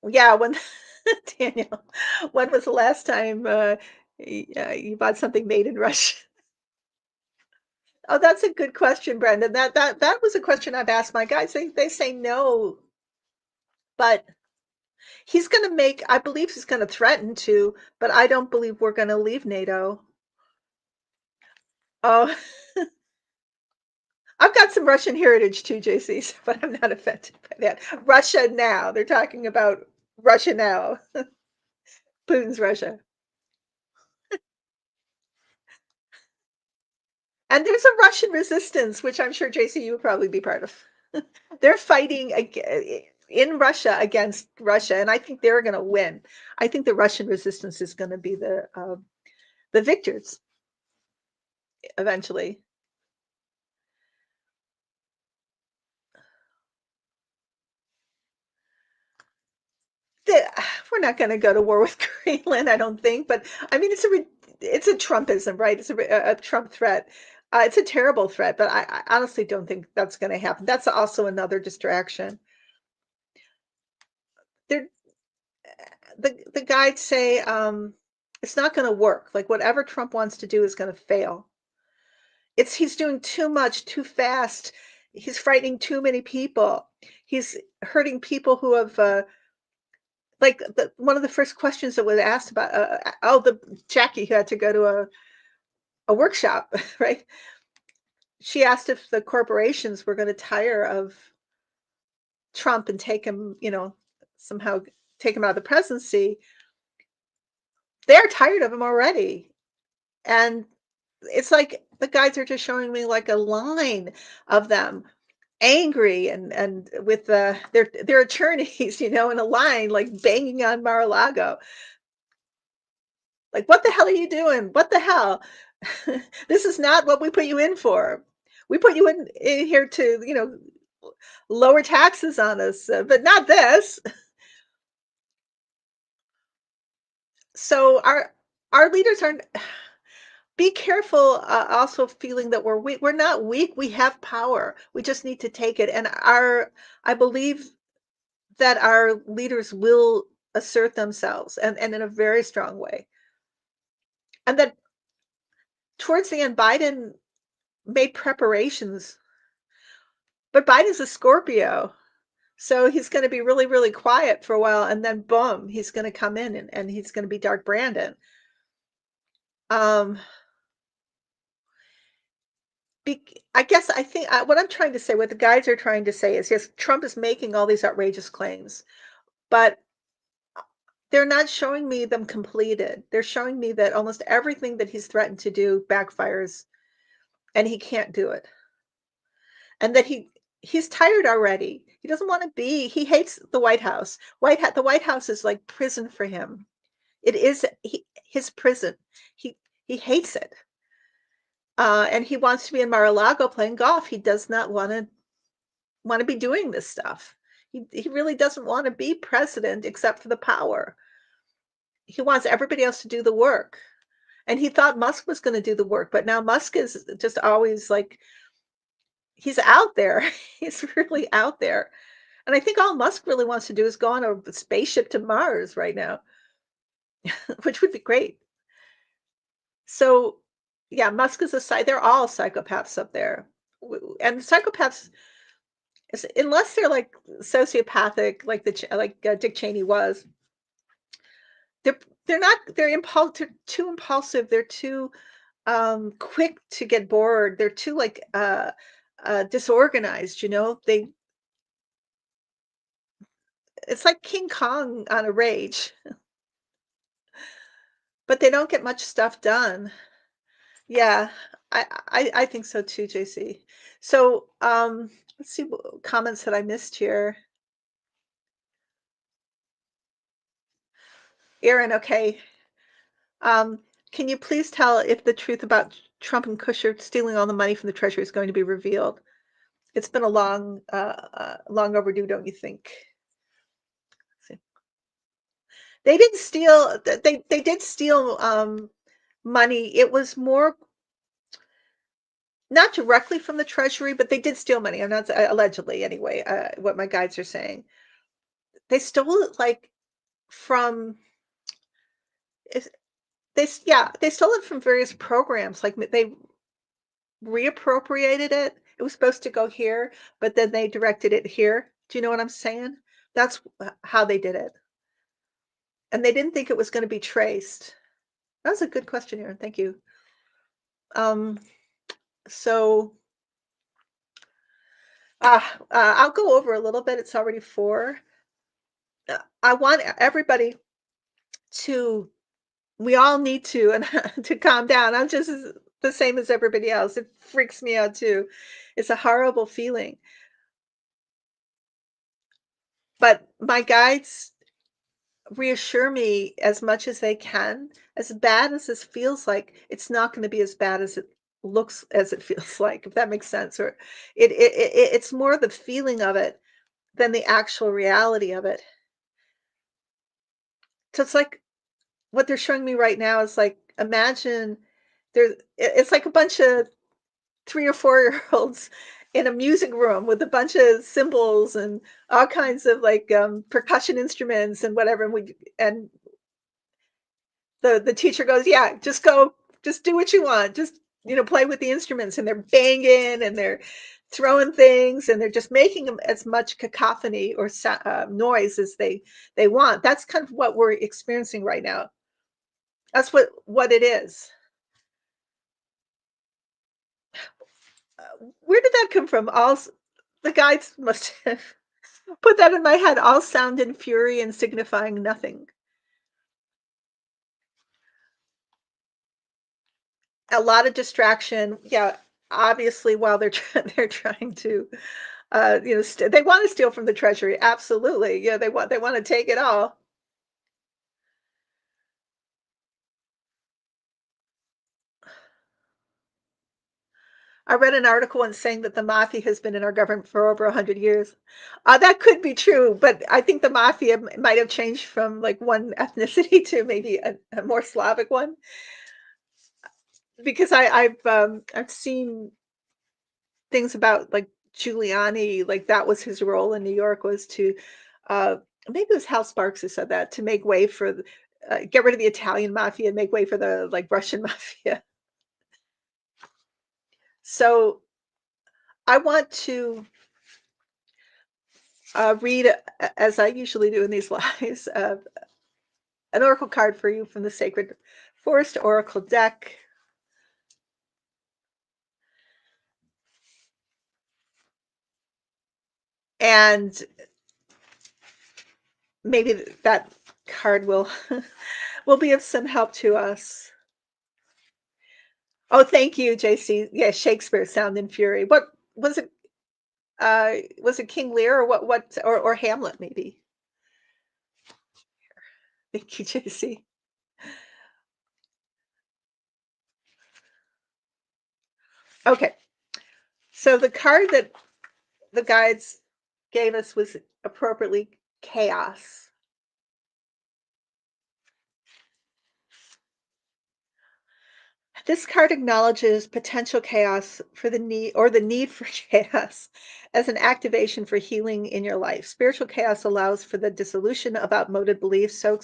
Yeah, when Daniel, when was the last time you bought something made in Russia? Oh, that's a good question, Brendan. That was a question I've asked my guys. They say no, but he's going to make. I believe he's going to threaten to, but I don't believe we're going to leave NATO. Oh, I've got some Russian heritage too, JC, but I'm not offended by that. Russia now. They're talking about Russia now. Putin's Russia. And there's a Russian resistance, which I'm sure, JC, you would probably be part of. They're fighting in Russia against Russia, and I think they're going to win. I think the Russian resistance is going to be the victors eventually. The, we're not going to go to war with Greenland, I don't think. But I mean, it's a Trumpism, right? It's a Trump threat. It's a terrible threat, but I honestly don't think that's going to happen. That's also another distraction. They're, the guides say it's not going to work. Like whatever Trump wants to do is going to fail. It's he's doing too much too fast. He's frightening too many people. He's hurting people who have like one of the first questions that was asked about oh the Jackie who had to go to a workshop, right? She asked if the corporations were going to tire of Trump and take him, somehow take him out of the presidency. They're tired of him already. And it's like the guys are just showing me like a line of them angry and with their attorneys, in a line like banging on Mar-a-Lago. Like, what the hell are you doing? What the hell? This is not what we put you in for. We put you in here to, lower taxes on us, but not this. So our leaders aren't. Be careful. Also, feeling that we're weak. We're not weak. We have power. We just need to take it. And I believe that our leaders will assert themselves and in a very strong way. And that towards the end, Biden made preparations, but Biden's a Scorpio. So he's going to be really, really quiet for a while. And then boom, he's going to come in and he's going to be Dark Brandon. Um, I guess I think what I'm trying to say, what the guys are trying to say is yes, Trump is making all these outrageous claims, but they're not showing me them completed. They're showing me that almost everything that he's threatened to do backfires and he can't do it. And that he's tired already. He doesn't want to be. He hates the White House. The White House is like prison for him. It is his prison. He hates it. And he wants to be in Mar-a-Lago playing golf. He does not want to be doing this stuff. He really doesn't want to be president except for the power. He wants everybody else to do the work. And he thought Musk was going to do the work, but now Musk is just always like He's out there. He's really out there. And I think all Musk really wants to do is go on a spaceship to Mars right now, which would be great. So, yeah, Musk is a they're all psychopaths up there. And psychopaths, unless they're like sociopathic, like Dick Cheney was, they're they're not they're too impulsive. They're too quick to get bored. They're too like disorganized. It's like King Kong on a rage, but they don't get much stuff done. Yeah, I think so too, JC. So, let's see what comments that I missed here. Aaron, okay. Um, can you please tell if the truth about Trump and Kushner stealing all the money from the treasury is going to be revealed? It's been a long overdue, don't you think? See. They didn't steal. They did steal money. It was more not directly from the treasury, but they did steal money. I'm not allegedly anyway. What my guides are saying, they stole it like from is yeah, they stole it from various programs, like, they reappropriated it. It was supposed to go here, but then they directed it here. Do you know what I'm saying? That's how they did it, and they didn't think it was gonna be traced. That was a good question, Aaron, thank you. Um, so, I'll go over a little bit, it's already 4. I want everybody to we all need to and to calm down. I'm just the same as everybody else. It freaks me out too. It's a horrible feeling. But my guides reassure me as much as they can. As bad as this feels like, it's not going to be as bad as it looks as it feels like, if that makes sense. Or it's more the feeling of it than the actual reality of it. So it's like what they're showing me right now is like imagine it's like a bunch of 3 or 4-year-olds in a music room with a bunch of cymbals and all kinds of, like, percussion instruments and whatever, and the teacher goes, "Yeah, just do what you want, just, play with the instruments," and they're banging, and they're throwing things, and they're just making 'em as much cacophony or noise as they want. That's kind of what we're experiencing right now. That's what it is. Where did that come from? The guides must have put that in my head, all sound and fury and signifying nothing. A lot of distraction. Yeah, obviously, while they're trying to, they want to steal from the treasury. Absolutely, yeah, they want to take it all. I read an article once saying that the mafia has been in our government for over 100 years. That could be true, but I think the mafia might have changed from like one ethnicity to maybe a more Slavic one. Because I've seen things about, like, Giuliani, like, that was his role in New York was to, uh maybe it was Hal Sparks who said that, to make way for the get rid of the Italian mafia and make way for the, like, Russian mafia. So, I want to, read, as I usually do in these lives, an oracle card for you from the Sacred Forest Oracle deck, and maybe that card will will be of some help to us. Oh, thank you, JC. Yeah, Shakespeare, Sound and Fury. What was it? Was it King Lear or what or Hamlet maybe? Thank you, JC. Okay. So the card that the guides gave us was appropriately chaos. This card acknowledges potential chaos for the need for chaos as an activation for healing in your life. Spiritual chaos allows for the dissolution of outmoded beliefs, so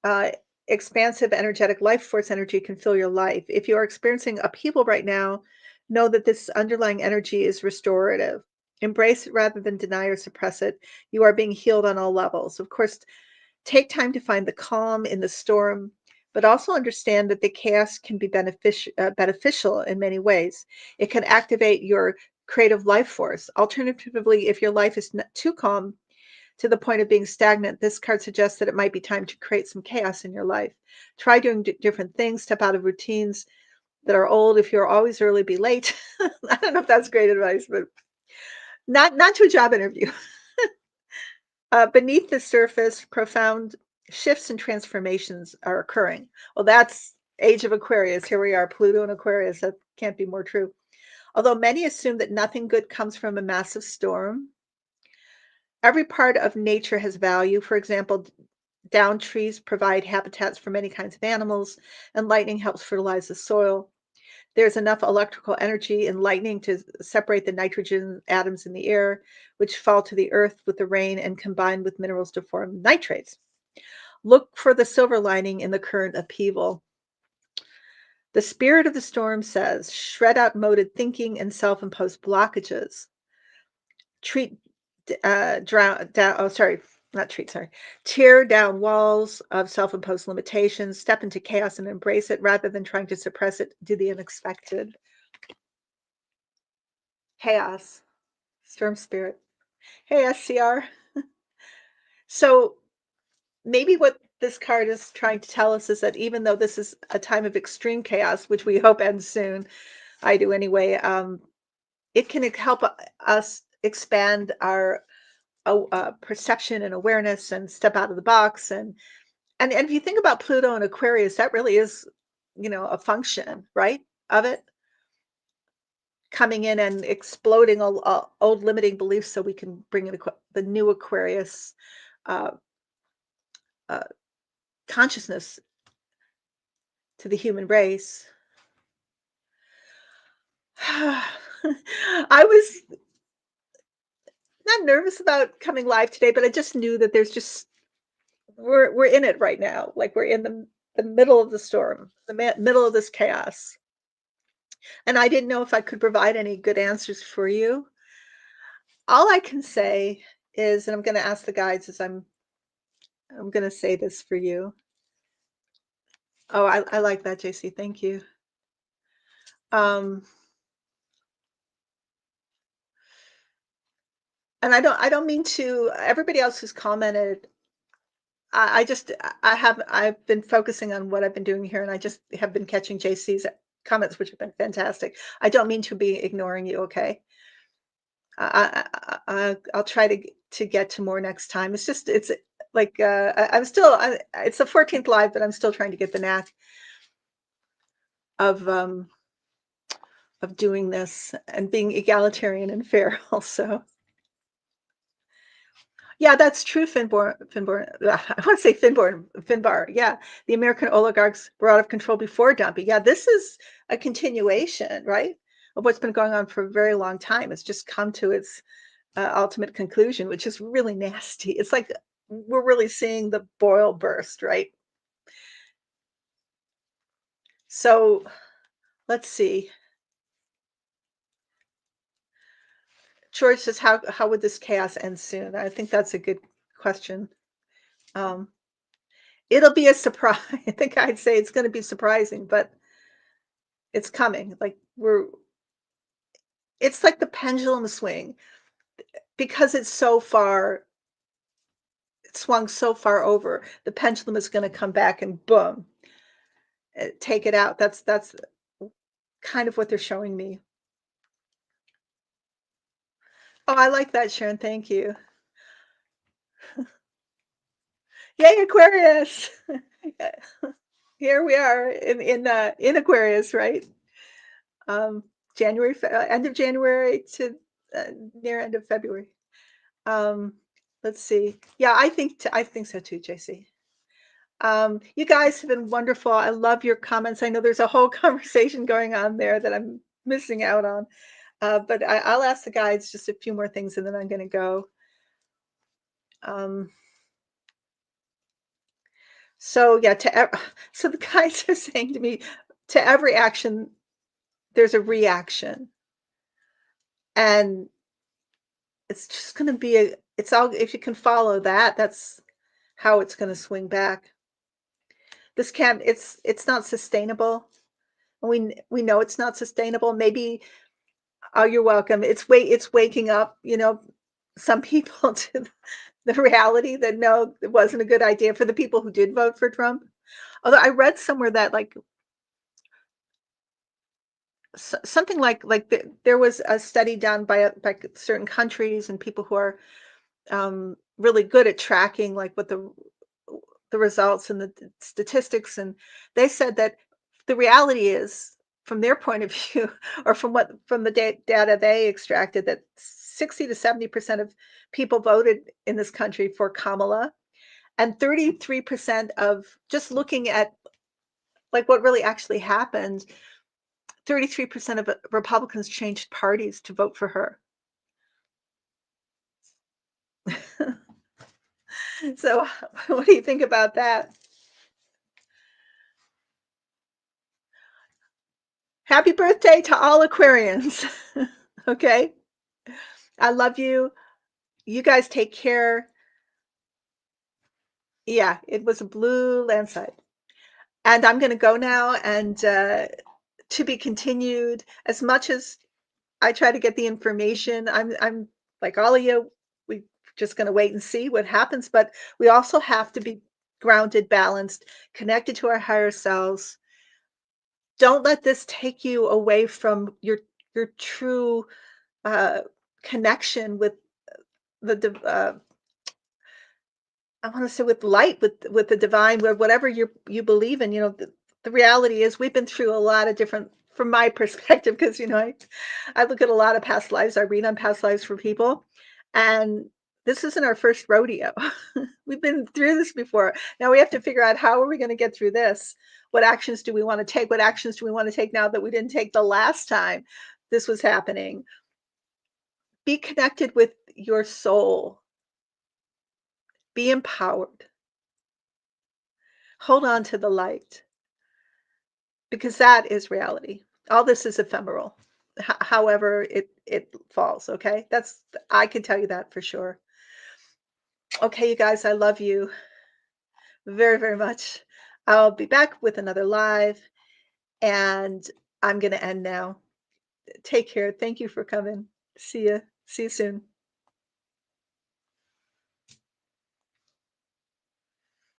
uh, expansive, energetic life force energy can fill your life. If you are experiencing upheaval right now, know that this underlying energy is restorative. Embrace it rather than deny or suppress it. You are being healed on all levels. Of course, take time to find the calm in the storm, but also understand that the chaos can be beneficial in many ways. It can activate your creative life force. Alternatively, if your life is too calm to the point of being stagnant, this card suggests that it might be time to create some chaos in your life. Try doing different things, step out of routines that are old. If you're always early, be late. I don't know if that's great advice, but not to a job interview. Beneath the surface, profound shifts and transformations are occurring. Well, that's Age of Aquarius. Here we are, Pluto and Aquarius. That can't be more true. Although many assume that nothing good comes from a massive storm, every part of nature has value. For example, down trees provide habitats for many kinds of animals, and lightning helps fertilize the soil. There's enough electrical energy in lightning to separate the nitrogen atoms in the air, which fall to the earth with the rain and combine with minerals to form nitrates. Look for the silver lining in the current upheaval. The spirit of the storm says, shred out moted thinking and self imposed blockages. Treat, drown, down, oh, sorry, not treat, sorry. Tear down walls of self imposed limitations, step into chaos and embrace it rather than trying to suppress it, do the unexpected. Chaos, storm spirit. Hey, SCR. So maybe what this card is trying to tell us is that even though this is a time of extreme chaos, which we hope ends soon, I do anyway, it can help us expand our perception and awareness and step out of the box. And if you think about Pluto and Aquarius, that really is, a function, right, of it coming in and exploding old limiting beliefs so we can bring in the new Aquarius uh, uh, consciousness to the human race. I was not nervous about coming live today, but I just knew that there's just we're in it right now. Like we're in the middle of the storm, the middle of this chaos. And I didn't know if I could provide any good answers for you. All I can say is, and I'm going to ask the guides as I'm going to say this for you. Oh, I like that, JC. Thank you. Um, and I don't mean to everybody else who's commented. I just I've been focusing on what I've been doing here, and I just have been catching JC's comments, which have been fantastic. I don't mean to be ignoring you, okay? I'll try to get to more next time. It's just it's like I'm still it's the 14th live, but I'm still trying to get the knack of um of doing this and being egalitarian and fair also. Yeah, that's true, I want to say Finbar. Yeah, the American oligarchs were out of control before dumping. Yeah, this is a continuation, right, of what's been going on for a very long time. It's just come to its ultimate conclusion, which is really nasty. It's like we're really seeing the boil burst, right? So let's see. George says, how would this chaos end soon? I think that's a good question. Um, it'll be a surprise. I think I'd say it's going to be surprising, but it's coming. Like it's like the pendulum swing because it swung so far over. The pendulum is going to come back and boom, take it out. That's kind of what they're showing me. Oh, I like that, Sharon. Thank you. Yay, Aquarius! Here we are in Aquarius, right? Um, end of January to uh, near end of February. Um, let's see. Yeah, I think so too, JC. You guys have been wonderful. I love your comments. I know there's a whole conversation going on there that I'm missing out on. But I'll ask the guides just a few more things and then I'm going to go. Um, so yeah, so the guides are saying to me, to every action, there's a reaction, and it's just going to be it's all, if you can follow that, that's how it's going to swing back. This can't, it's not sustainable. We know it's not sustainable. Maybe, oh, you're welcome. It's waking up, some people to the reality that no, it wasn't a good idea for the people who did vote for Trump. Although I read somewhere that like something like there was a study done by certain countries and people who are really good at tracking like what the results and the statistics, and they said that the reality is, from their point of view, or from the data they extracted, that 60 to 70% of people voted in this country for Kamala, and 33% of, just looking at like what really actually happened, 33% of Republicans changed parties to vote for her. So, what do you think about that? Happy birthday to all Aquarians. Okay? I love you. You guys take care. Yeah, it was a blue landslide. And I'm gonna go now, and, to be continued. As much as I try to get the information, I'm like all of you, we just gonna wait and see what happens, but we also have to be grounded, balanced, connected to our higher selves. Don't let this take you away from your true, uh, connection with the I wanna say with light, with the divine, with whatever you believe in. The reality is we've been through a lot of different, from my perspective, because I look at a lot of past lives, I read on past lives for people, and this isn't our first rodeo. We've been through this before. Now we have to figure out, how are we gonna get through this? What actions do we wanna take? What actions do we wanna take now that we didn't take the last time this was happening? Be connected with your soul. Be empowered. Hold on to the light, because that is reality. All this is ephemeral. However it falls, okay? I can tell you that for sure. Okay, you guys, I love you very, very much. I'll be back with another live, and I'm gonna end now. Take care. Thank you for coming. See you. See you soon.